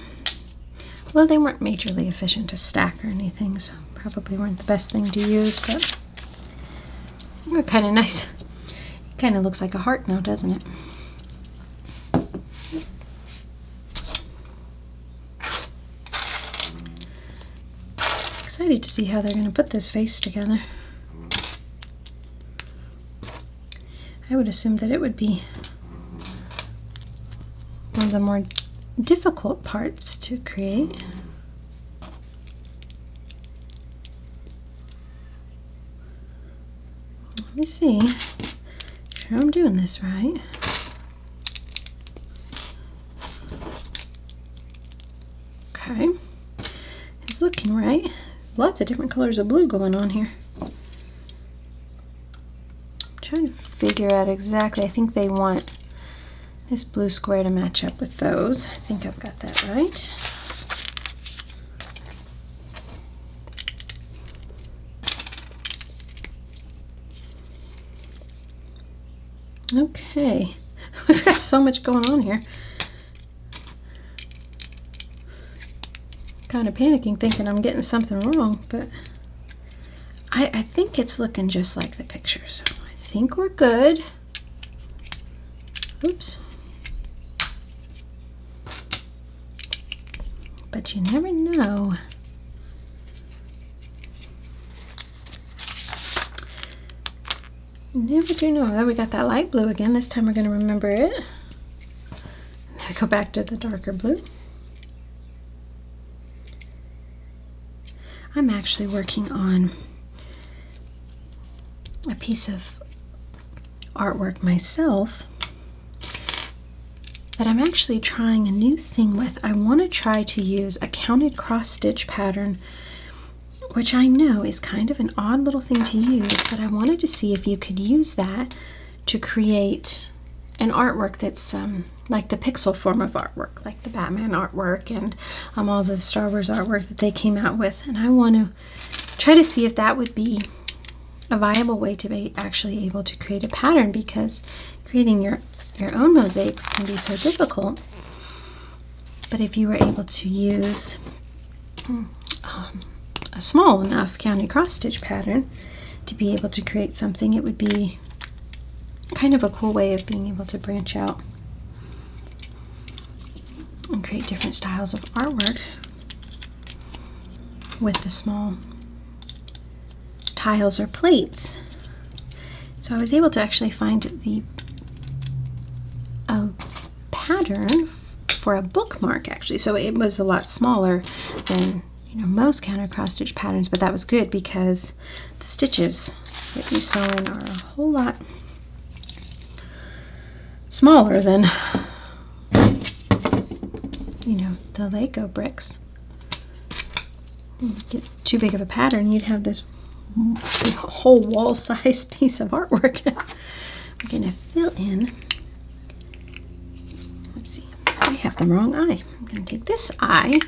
Well, they weren't majorly efficient to stack or anything, so probably weren't the best thing to use, but they're kind of nice. It kind of looks like a heart now, doesn't it? Excited to see how they're going to put this face together. I would assume that it would be one of the more difficult parts to create. Let me see. Sure I'm doing this right. Okay. It's looking right. Lots of different colors of blue going on here. I'm trying to figure out exactly. I think they want this blue square to match up with those. I think I've got that right. Okay. We've got so much going on here. Kind of panicking, thinking I'm getting something wrong, but I think it's looking just like the picture, so I think we're good. Oops. But you never know. Never do know. Oh, we got that light blue again. This time we're going to remember it. Then we go back to the darker blue. I'm actually working on a piece of artwork myself that I'm actually trying a new thing with. I want to try to use a counted cross stitch pattern, which I know is kind of an odd little thing to use, but I wanted to see if you could use that to create an artwork that's like the pixel form of artwork, like the Batman artwork and all the Star Wars artwork that they came out with. And I want to try to see if that would be a viable way to be actually able to create a pattern, because creating your own mosaics can be so difficult. But if you were able to use a small enough counted cross stitch pattern to be able to create something, it would be kind of a cool way of being able to branch out and create different styles of artwork with the small tiles or plates. So I was able to actually find the pattern for a bookmark, actually. So it was a lot smaller than most counted cross stitch patterns, but that was good because the stitches that you sew in are a whole lot smaller than the Lego bricks. Get too big of a pattern, you'd have this whole wall-sized piece of artwork. We're gonna fill in. Let's see, I have the wrong eye. I'm gonna take this eye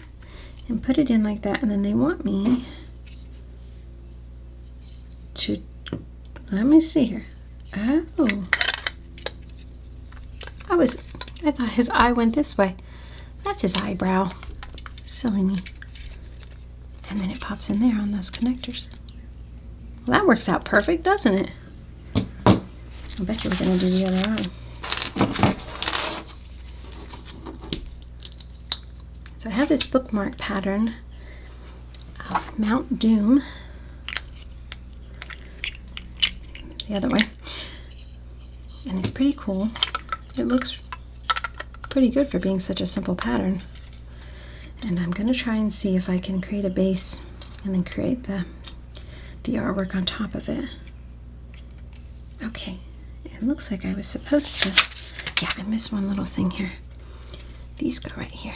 and put it in like that, and then they want me to, let me see here. Oh, I thought his eye went this way. That's his eyebrow. Silly me. And then it pops in there on those connectors. Well, that works out perfect, doesn't it? I bet you we're gonna do the other eye. So I have this bookmark pattern of Mount Doom. The other way. And it's pretty cool. It looks pretty good for being such a simple pattern. And I'm going to try and see if I can create a base and then create the artwork on top of it. Okay, it looks like I was supposed to, yeah, I missed one little thing here. These go right here.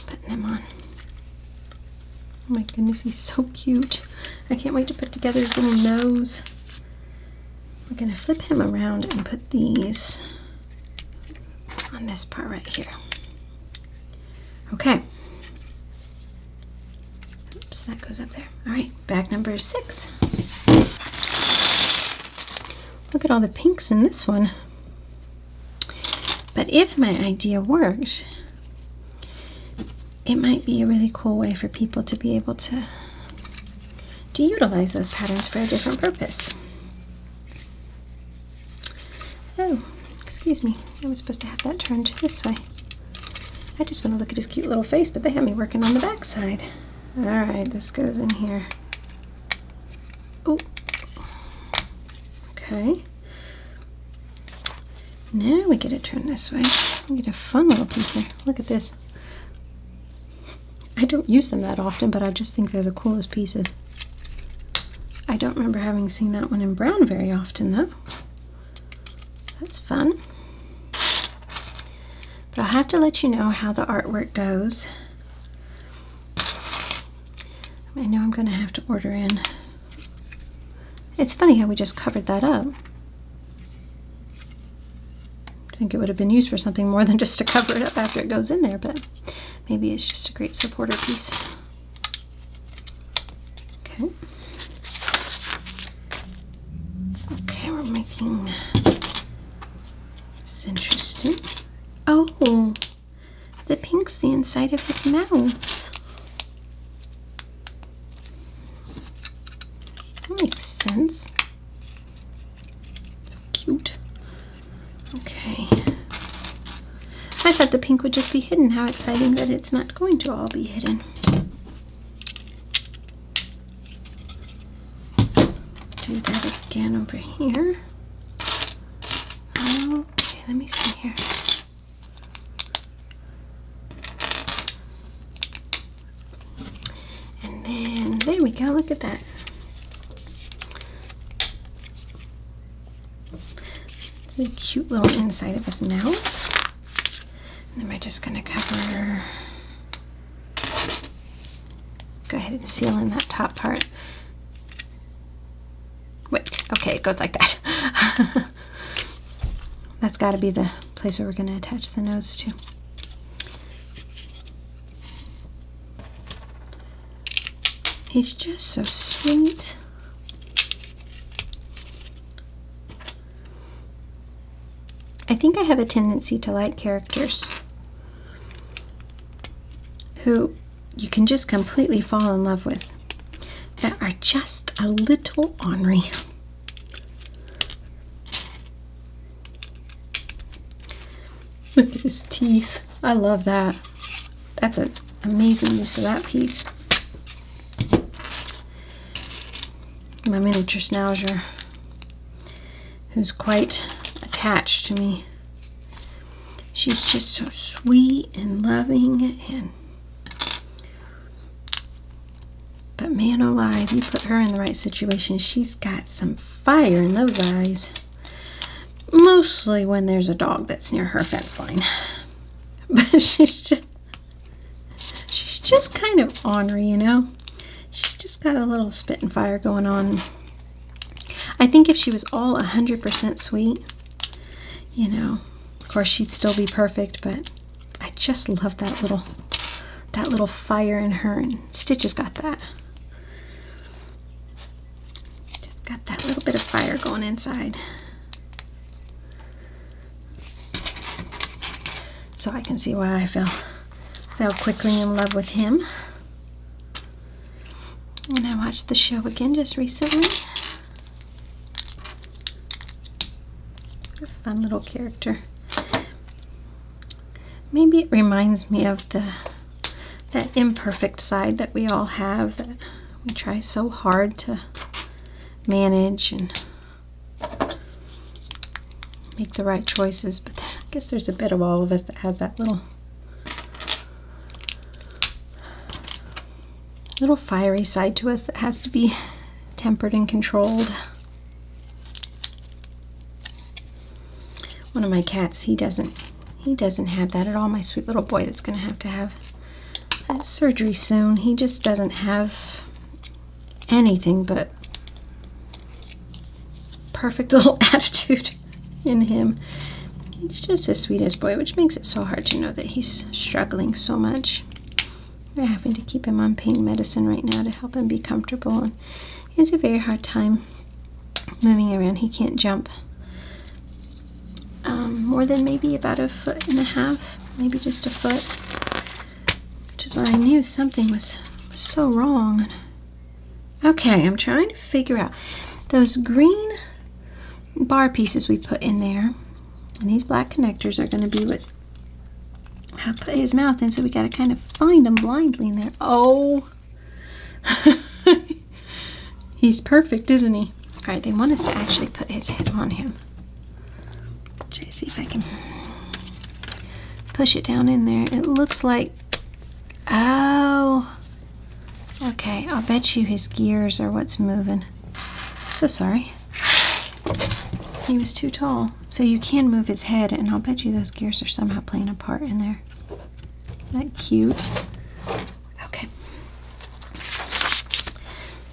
Putting them on. Oh my goodness, he's so cute. I can't wait to put together his little nose. We're going to flip him around and put these on this part right here. Okay. Oops, that goes up there. All right, bag number 6. Look at all the pinks in this one. But if my idea worked, it might be a really cool way for people to be able to utilize those patterns for a different purpose. Oh, excuse me. I was supposed to have that turned this way. I just want to look at his cute little face, but they have me working on the back side. All right, this goes in here. Oh, okay. Now we get it turned this way. We get a fun little piece here. Look at this. I don't use them that often, but I just think they're the coolest pieces. I don't remember having seen that one in brown very often, though. That's fun. But I'll have to let you know how the artwork goes. I know I'm going to have to order in. It's funny how we just covered that up. I think it would have been used for something more than just to cover it up after it goes in there, but maybe it's just a great supporter piece. Okay. Okay, we're making this interesting. Oh, the pink's the inside of his mouth. That makes sense. So cute. Okay. I thought the pink would just be hidden. How exciting that it's not going to all be hidden. Do that again over here. Okay, let me see here. And then there we go. Look at that. It's a cute little inside of his mouth. And then we're just going to cover, go ahead and seal in that top part. Wait, okay, it goes like that. That's got to be the place where we're going to attach the nose to. He's just so sweet. I think I have a tendency to like characters who you can just completely fall in love with, that are just a little ornery. Look at his teeth. I love that. That's an amazing use of that piece. My miniature schnauzer, who's quite attached to me. She's just so sweet and loving, but man alive, you put her in the right situation, she's got some fire in those eyes. Mostly when there's a dog that's near her fence line. But she's just kind of ornery, you know? She's just got a little spit and fire going on. I think if she was all 100% sweet, you know, of course she'd still be perfect, but I just love that little fire in her, and Stitch has got that. Just got that little bit of fire going inside. So I can see why I fell quickly in love with him. And I watched the show again just recently. What a fun little character. Maybe it reminds me of that imperfect side that we all have, that we try so hard to manage and make the right choices, but I guess there's a bit of all of us that has that little fiery side to us that has to be tempered and controlled. One of my cats, he doesn't have that at all. My sweet little boy that's going to have surgery soon. He just doesn't have anything but perfect little attitude in him. He's just the sweetest boy, which makes it so hard to know that he's struggling so much. We're having to keep him on pain medicine right now to help him be comfortable, and he has a very hard time moving around. He can't jump more than maybe about 1.5 feet, maybe just 1 foot, which is why I knew something was so wrong. Okay, I'm trying to figure out those green bar pieces we put in there, and these black connectors are going to be what I put his mouth in, so we got to kind of find him blindly in there. Oh, he's perfect, isn't he? All right, they want us to actually put his head on him. Try to see if I can push it down in there. It looks like, oh, okay, I'll bet you his gears are what's moving. So sorry. He was too tall. So you can move his head, and I'll bet you those gears are somehow playing a part in there. Isn't that cute? Okay.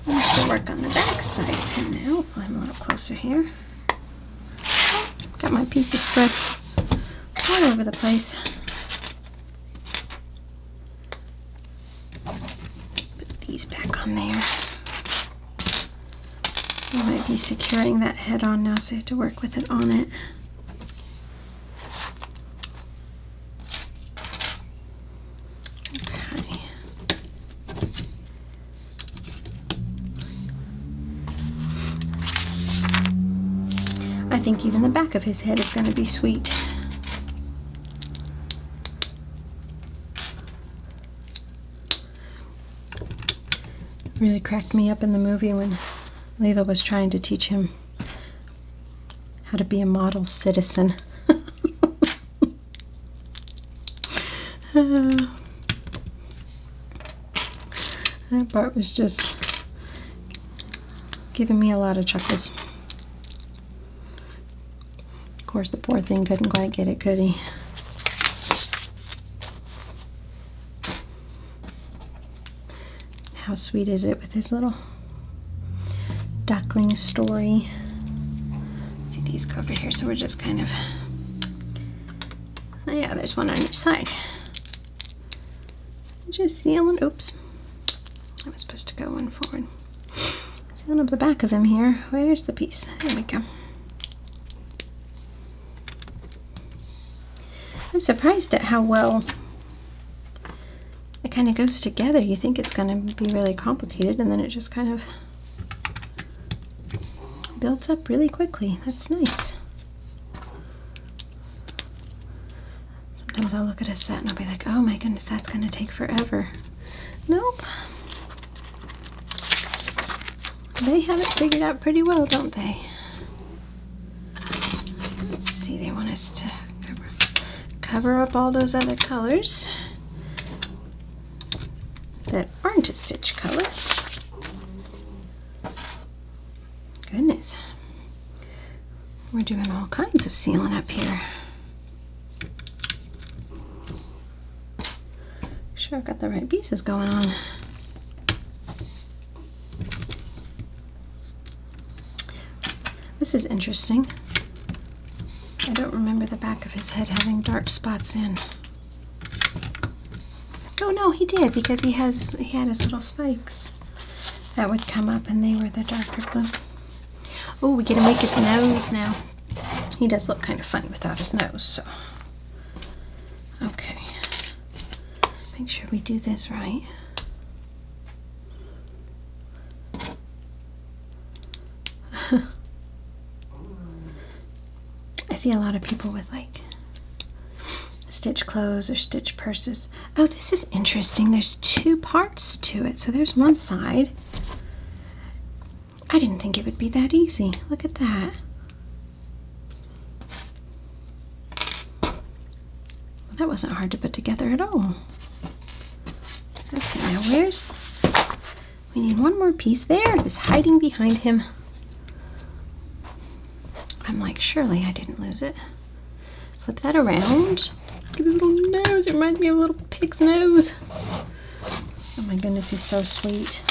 Let's go work on the back side of him now. Pull him a little closer here. Got my pieces spread all over the place. Put these back on there. I might be securing that head on now, so I have to work with it on it. Okay. I think even the back of his head is going to be sweet. Really cracked me up in the movie when Layla was trying to teach him how to be a model citizen. That part was just giving me a lot of chuckles. Of course, the poor thing couldn't quite get it, could he? How sweet is it with his little duckling story? Let's see, these go over here, so we're just kind of, oh yeah, there's one on each side. Just sealing, oops, I was supposed to go one forward. Sealing up the back of him here. Where's the piece? There we go. I'm surprised at how well it kind of goes together. You think it's going to be really complicated, and then it just kind of builds up really quickly. That's nice. Sometimes I'll look at a set and I'll be like, oh my goodness, that's going to take forever. Nope. They have it figured out pretty well, don't they? Let's see, they want us to cover up all those other colors that aren't a stitch color. Goodness. We're doing all kinds of sealing up here. Sure I've got the right pieces going on. This is interesting. I don't remember the back of his head having dark spots in. Oh no, he did, because he had his little spikes that would come up, and they were the darker blue. Oh, we get to make his nose now. He does look kind of funny without his nose, so. Okay. Make sure we do this right. I see a lot of people with like stitch clothes or stitch purses. Oh, this is interesting. There's two parts to it. So there's one side. I didn't think it would be that easy. Look at that. Well, that wasn't hard to put together at all. Okay, now we need one more piece there. It was hiding behind him. I'm like, surely I didn't lose it. Flip that around. Look at his little nose. It reminds me of a little pig's nose. Oh my goodness, he's so sweet.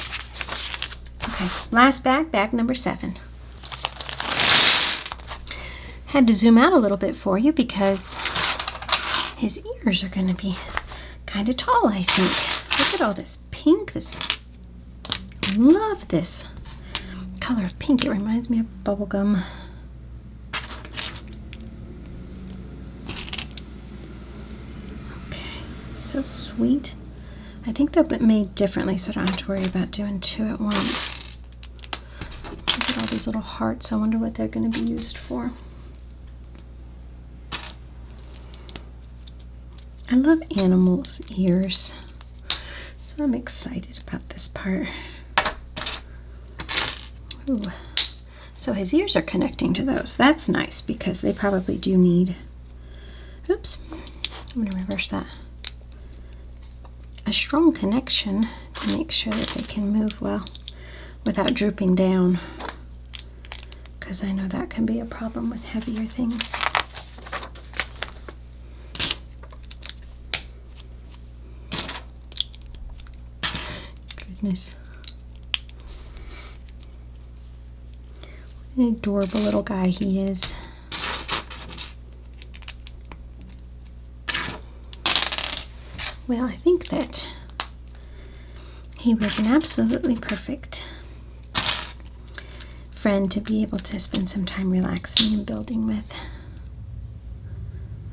Okay, last bag number 7. Had to zoom out a little bit for you because his ears are going to be kind of tall, I think. Look at all this pink. I love this color of pink. It reminds me of bubblegum. So sweet. I think they'll be made differently, so I don't have to worry about doing 2 at once. Look at all these little hearts. I wonder what they're going to be used for. I love animals' ears, so I'm excited about this part. Ooh. So his ears are connecting to those. That's nice because they probably do need, oops, I'm going to reverse that, a strong connection to make sure that they can move well without drooping down, because I know that can be a problem with heavier things. Goodness. What an adorable little guy he is. Well, I think that he was an absolutely perfect friend to be able to spend some time relaxing and building with.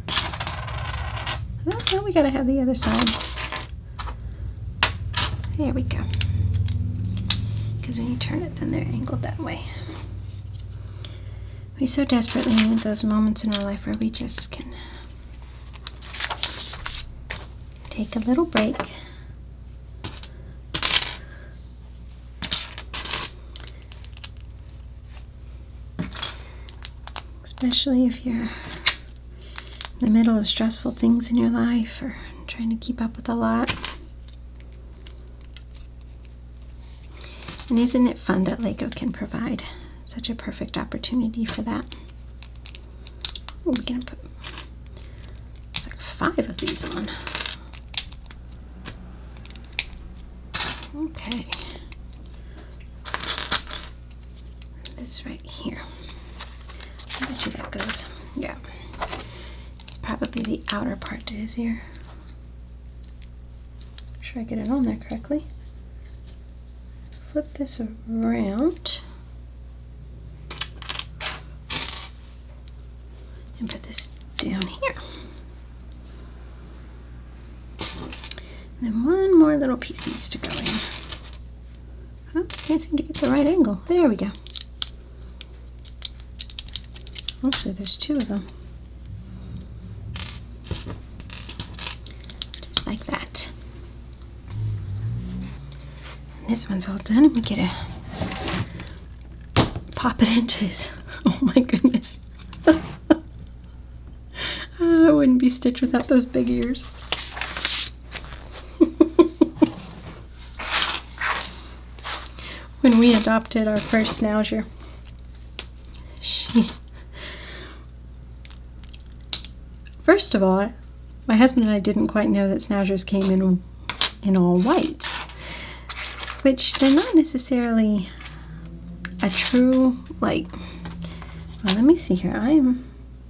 Oh, no, we gotta have the other side. There we go. Because when you turn it, then they're angled that way. We so desperately need those moments in our life where we just can take a little break. Especially if you're in the middle of stressful things in your life or trying to keep up with a lot. And isn't it fun that Lego can provide such a perfect opportunity for that? We're gonna put it's like 5 of these on. Okay. This right here. I bet you that goes. Yeah. It's probably the outer part to his ear. Make sure I get it on there correctly. Flip this around. And put this down here. And then one more little piece needs to go in. Oops, can't seem to get the right angle. There we go. Actually, there's 2 of them. Just like that. And this one's all done, and we get to pop it into his. Oh my goodness. I wouldn't be Stitch without those big ears. When we adopted our first Schnauzer, first of all, my husband and I didn't quite know that Schnauzers came in all white, which they're not necessarily a true, like, well, let me see here.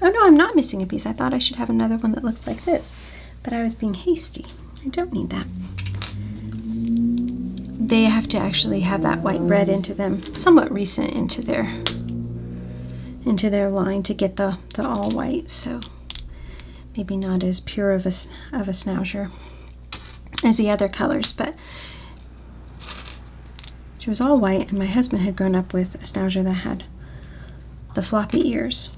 Oh no, I'm not missing a piece. I thought I should have another one that looks like this, but I was being hasty. I don't need that. They have to actually have that white bred into them, somewhat recent into their line to get the all white. So maybe not as pure of a Schnauzer as the other colors, but she was all white, and my husband had grown up with a Schnauzer that had the floppy ears.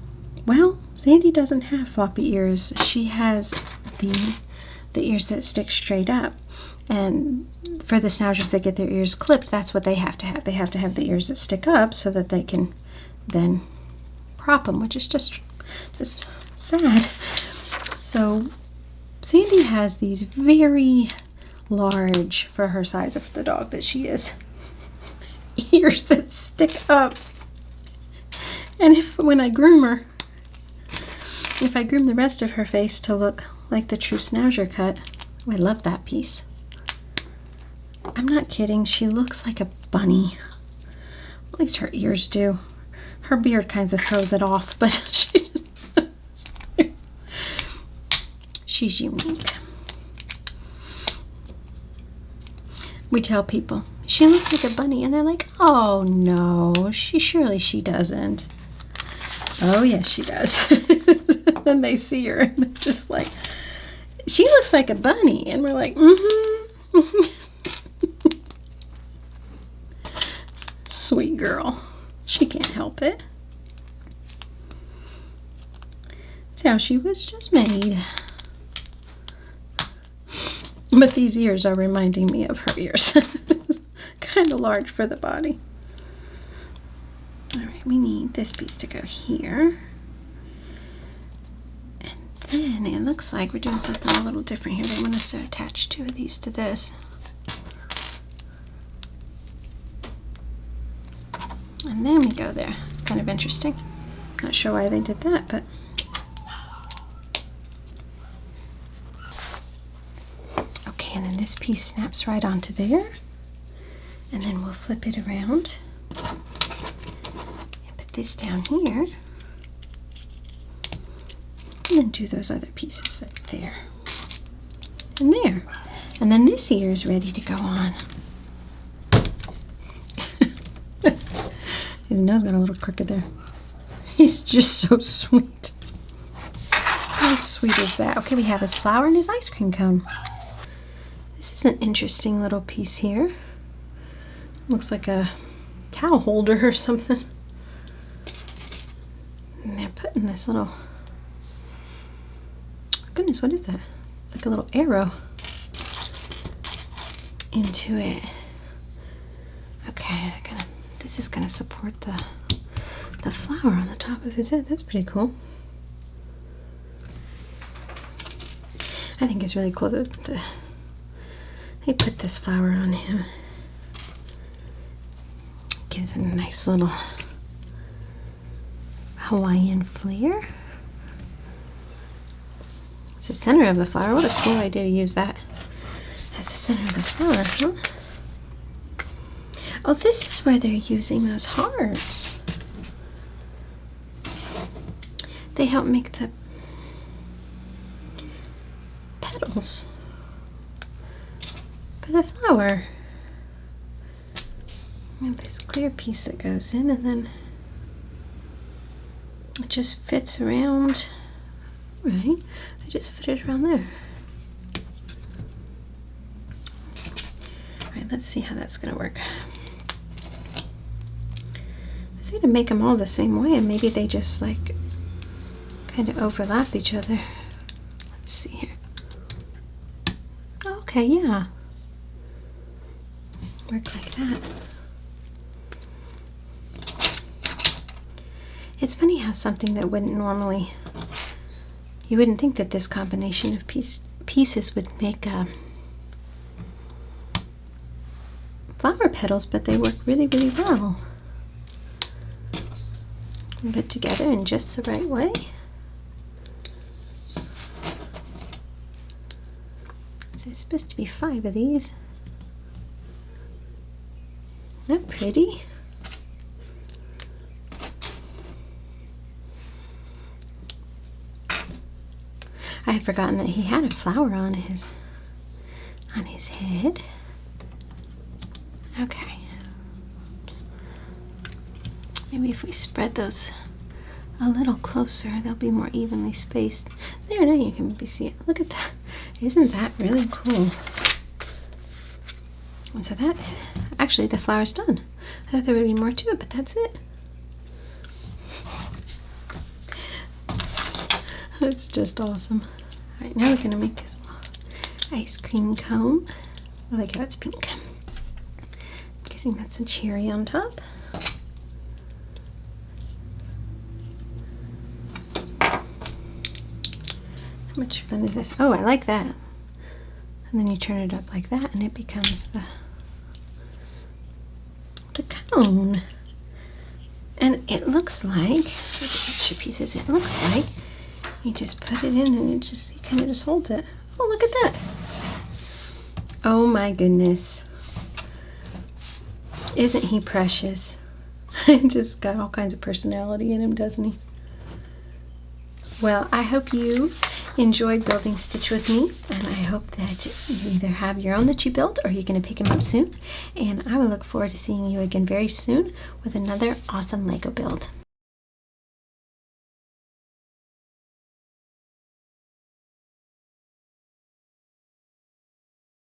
Well, Sandy doesn't have floppy ears. She has the ears that stick straight up. And for the Schnauzers that get their ears clipped, that's what they have to have. They have to have the ears that stick up so that they can then prop them, which is just sad. So Sandy has these very large, for her size of the dog that she is, ears that stick up. And when I groom her, if I groom the rest of her face to look like the true Schnauzer cut, I love that piece. I'm not kidding, she looks like a bunny. At least her ears do. Her beard kind of throws it off, but she's unique. We tell people, she looks like a bunny, and they're like, oh no, surely she doesn't. Oh yes, she does. Then they see her, and they're just like, she looks like a bunny, and we're like, mm-hmm. Sweet girl. She can't help it. That's how she was just made. But these ears are reminding me of her ears. Kind of large for the body. Alright, we need this piece to go here. And then it looks like we're doing something a little different here. They want us to attach 2 of these to this. And then we go there. It's kind of interesting. Not sure why they did that, but okay, and then this piece snaps right onto there. And then we'll flip it around and put this down here. And then do those other pieces right there. And there. And then this ear is ready to go on. His nose got a little crooked there. He's just so sweet. How sweet is that? Okay, we have his flower and his ice cream cone. This is an interesting little piece here. Looks like a towel holder or something. And they're putting this little... Goodness, what is that? It's like a little arrow into it. Okay, this is gonna support the flower on the top of his head. That's pretty cool. I think it's really cool that they put this flower on him. Gives it a nice little Hawaiian flair. It's the center of the flower. What a cool idea to use that as the center of the flower, huh? Oh, this is where they're using those hearts. They help make the petals for the flower. We have this clear piece that goes in, and then it just fits around. Right, I just fit it around there. All right, let's see how that's gonna work. I say to make them all the same way, and maybe they just like kind of overlap each other. Let's see here. Okay, yeah. Work like that. It's funny how something that wouldn't normally, you wouldn't think that this combination of pieces would make flower petals, but they work really, really well. Put together in just the right way. So there's supposed to be 5 of these. Isn't that pretty? I had forgotten that he had a flower on his head. Okay. Maybe if we spread those a little closer, they'll be more evenly spaced. There, now you can maybe see it. Look at that. Isn't that really cool? And so that, actually the flower's done. I thought there would be more to it, but that's it. That's just awesome. All right, now we're gonna make this ice cream cone. I like how it's pink. I'm guessing that's a cherry on top. How much fun is this? Oh, I like that. And then you turn it up like that and it becomes the cone. And it looks like, there's extra pieces, it looks like you just put it in and it kind of just holds it. Oh, look at that. Oh my goodness. Isn't he precious? Just got all kinds of personality in him, doesn't he? Well, I hope you enjoyed building Stitch with me, and I hope that you either have your own that you built or you're going to pick them up soon. And I will look forward to seeing you again very soon with another awesome Lego build.